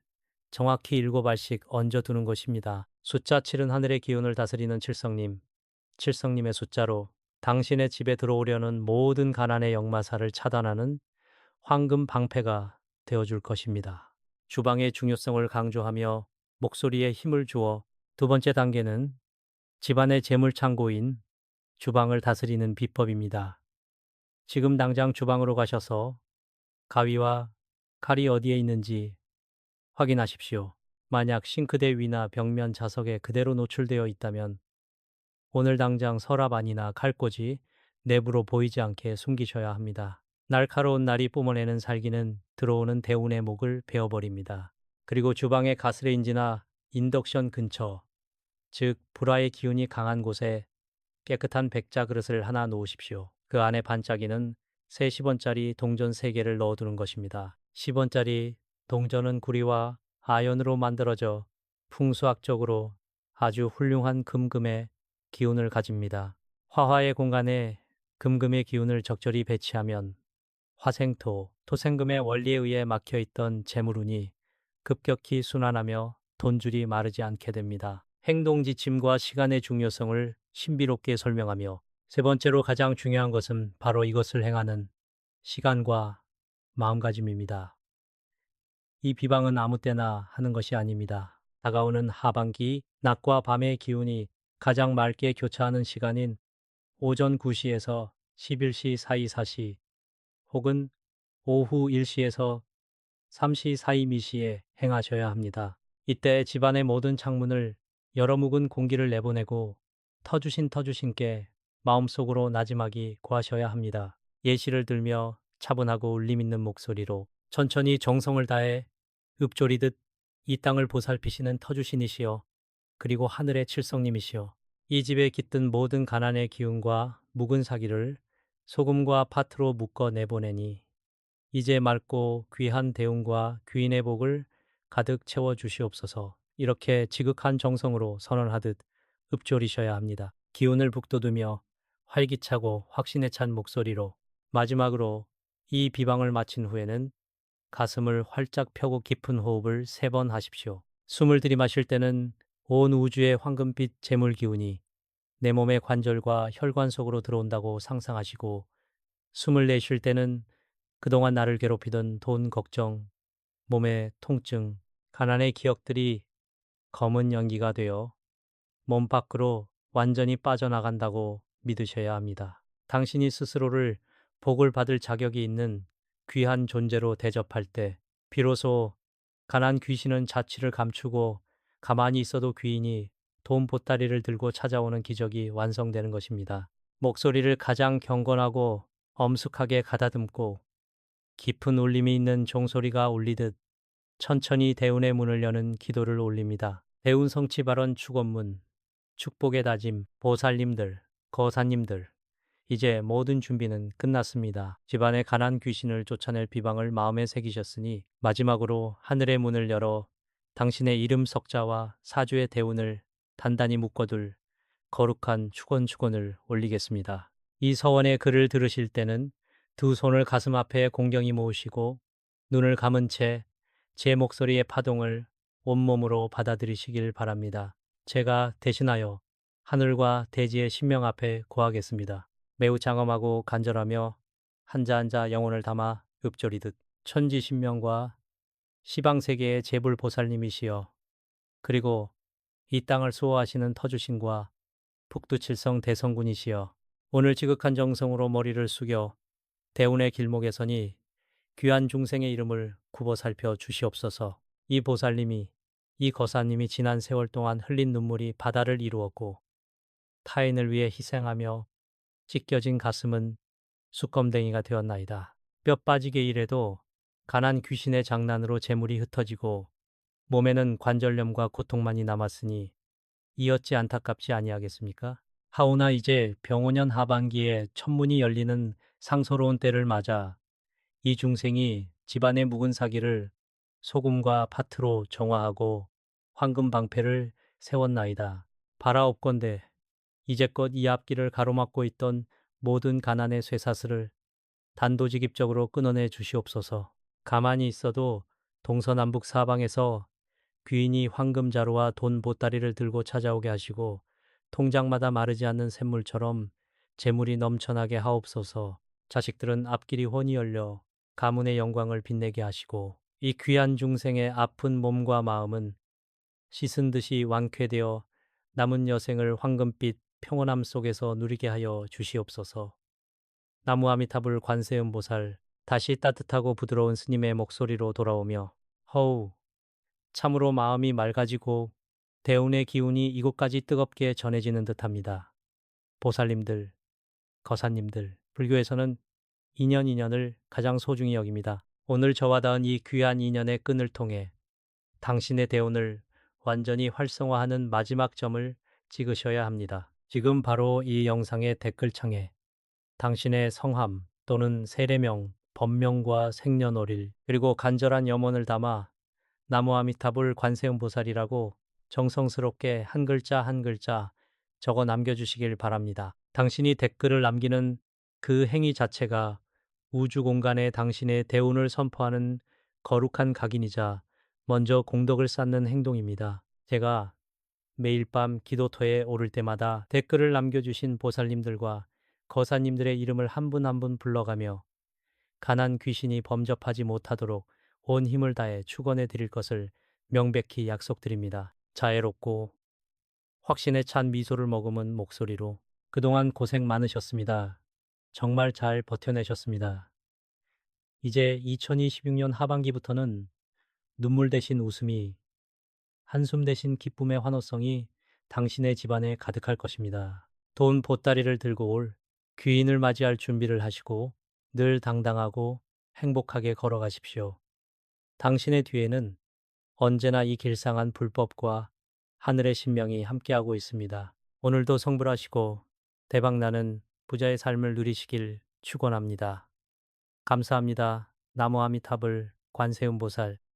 정확히 7알씩 얹어두는 것입니다. 숫자 7은 하늘의 기운을 다스리는 칠성님, 칠성님의 숫자로 당신의 집에 들어오려는 모든 가난의 역마살을 차단하는 황금 방패가 되어줄 것입니다. 주방의 중요성을 강조하며 목소리에 힘을 주어 두 번째 단계는 집안의 재물창고인 주방을 다스리는 비법입니다. 지금 당장 주방으로 가셔서 가위와 칼이 어디에 있는지 확인하십시오. 만약 싱크대 위나 벽면 자석에 그대로 노출되어 있다면 오늘 당장 서랍 안이나 칼꽂이 내부로 보이지 않게 숨기셔야 합니다. 날카로운 날이 뿜어내는 살기는 들어오는 대운의 목을 베어버립니다. 그리고 주방의 가스레인지나 인덕션 근처, 즉 불화의 기운이 강한 곳에 깨끗한 백자 그릇을 하나 놓으십시오. 그 안에 반짝이는 새 10원짜리 동전 3개를 넣어두는 것입니다. 10원짜리 동전은 구리와 아연으로 만들어져 풍수학적으로 아주 훌륭한 금금의 기운을 가집니다. 화화의 공간에 금금의 기운을 적절히 배치하면 화생토, 토생금의 원리에 의해 막혀있던 재물운이 급격히 순환하며 돈줄이 마르지 않게 됩니다. 행동지침과 시간의 중요성을 신비롭게 설명하며 세 번째로 가장 중요한 것은 바로 이것을 행하는 시간과 마음가짐입니다. 이 비방은 아무 때나 하는 것이 아닙니다. 다가오는 하반기 낮과 밤의 기운이 가장 맑게 교차하는 시간인 오전 9시에서 11시 사이 사시 혹은 오후 1시에서 3시 사이 미시에 행하셔야 합니다. 이때 집안의 모든 창문을 여러 묵은 공기를 내보내고 터주신께 마음속으로 나지막이 고하셔야 합니다. 예시를 들며 차분하고 울림 있는 목소리로 천천히 정성을 다해 읊조리듯 이 땅을 보살피시는 터주신이시여, 그리고 하늘의 칠성님이시여, 이 집에 깃든 모든 가난의 기운과 묵은 사기를 소금과 팥으로 묶어 내보내니 이제 맑고 귀한 대운과 귀인의 복을 가득 채워 주시옵소서. 이렇게 지극한 정성으로 선언하듯 읊조리셔야 합니다. 기운을 북돋우며 활기차고 확신에 찬 목소리로 마지막으로 이 비방을 마친 후에는 가슴을 활짝 펴고 깊은 호흡을 3번 하십시오. 숨을 들이마실 때는 온 우주의 황금빛 재물 기운이 내 몸의 관절과 혈관 속으로 들어온다고 상상하시고, 숨을 내쉴 때는 그동안 나를 괴롭히던 돈 걱정, 몸의 통증, 가난의 기억들이 검은 연기가 되어 몸 밖으로 완전히 빠져나간다고 믿으셔야 합니다. 당신이 스스로를 복을 받을 자격이 있는 귀한 존재로 대접할 때 비로소 가난 귀신은 자취를 감추고 가만히 있어도 귀인이 돈 보따리를 들고 찾아오는 기적이 완성되는 것입니다. 목소리를 가장 경건하고 엄숙하게 가다듬고 깊은 울림이 있는 종소리가 울리듯 천천히 대운의 문을 여는 기도를 올립니다. 대운 성취 발언 축원문. 축복의 다짐. 보살님들, 거사님들, 이제 모든 준비는 끝났습니다. 집안의 가난 귀신을 쫓아낼 비방을 마음에 새기셨으니 마지막으로 하늘의 문을 열어 당신의 이름 석자와 사주의 대운을 단단히 묶어둘 거룩한 축원을 올리겠습니다. 이 서원의 글을 들으실 때는 두 손을 가슴 앞에 공경히 모으시고 눈을 감은 채 제 목소리의 파동을 온몸으로 받아들이시길 바랍니다. 제가 대신하여 하늘과 대지의 신명 앞에 고하겠습니다. 매우 장엄하고 간절하며 한자 한자 영혼을 담아 읊조리듯 천지신명과 시방세계의 제불보살님이시여, 그리고 이 땅을 수호하시는 터주신과 북두칠성 대성군이시여, 오늘 지극한 정성으로 머리를 숙여 대운의 길목에 서니 귀한 중생의 이름을 굽어 살펴 주시옵소서. 이 보살님이, 이 거사님이 지난 세월 동안 흘린 눈물이 바다를 이루었고 타인을 위해 희생하며 찢겨진 가슴은 수검댕이가 되었나이다. 뼈 빠지게 일해도 가난 귀신의 장난으로 재물이 흩어지고 몸에는 관절염과 고통만이 남았으니 이 어찌 안타깝지 아니하겠습니까? 하오나 이제 병오년 하반기에 천문이 열리는 상서로운 때를 맞아 이 중생이 집안의 묵은 사기를 소금과 팥으로 정화하고 황금 방패를 세웠나이다. 바라옵건대 이제껏 이 앞길을 가로막고 있던 모든 가난의 쇠사슬을 단도직입적으로 끊어내 주시옵소서. 가만히 있어도 동서남북 사방에서 귀인이 황금 자루와 돈 보따리를 들고 찾아오게 하시고 통장마다 마르지 않는 샘물처럼 재물이 넘쳐나게 하옵소서. 자식들은 앞길이 훤히 열려 가문의 영광을 빛내게 하시고 이 귀한 중생의 아픈 몸과 마음은 씻은 듯이 완쾌되어 남은 여생을 황금빛 평온함 속에서 누리게 하여 주시옵소서. 나무 아미타불 관세음보살, 다시 따뜻하고 부드러운 스님의 목소리로 돌아오며 허우, 참으로 마음이 맑아지고 대운의 기운이 이곳까지 뜨겁게 전해지는 듯합니다. 보살님들, 거사님들, 불교에서는 인연을 가장 소중히 여깁니다. 오늘 저와 닿은 이 귀한 인연의 끈을 통해 당신의 대운을 완전히 활성화하는 마지막 점을 찍으셔야 합니다. 지금 바로 이 영상의 댓글창에 당신의 성함 또는 세례명, 법명과 생년월일, 그리고 간절한 염원을 담아 나무 아미타불 관세음보살이라고 정성스럽게 한 글자 한 글자 적어 남겨주시길 바랍니다. 당신이 댓글을 남기는 그 행위 자체가 우주 공간에 당신의 대운을 선포하는 거룩한 각인이자 먼저 공덕을 쌓는 행동입니다. 제가 매일 밤 기도터에 오를 때마다 댓글을 남겨주신 보살님들과 거사님들의 이름을 한 분 한 분 불러가며 가난 귀신이 범접하지 못하도록 온 힘을 다해 축원해 드릴 것을 명백히 약속드립니다. 자애롭고 확신에 찬 미소를 머금은 목소리로 그동안 고생 많으셨습니다. 정말 잘 버텨내셨습니다. 이제 2026년 하반기부터는 눈물 대신 웃음이, 한숨 대신 기쁨의 환호성이 당신의 집안에 가득할 것입니다. 돈 보따리를 들고 올 귀인을 맞이할 준비를 하시고 늘 당당하고 행복하게 걸어가십시오. 당신의 뒤에는 언제나 이 길상한 불법과 하늘의 신명이 함께하고 있습니다. 오늘도 성불하시고 대박나는 부자의 삶을 누리시길 축원합니다. 감사합니다. 나무 아미타불 관세음보살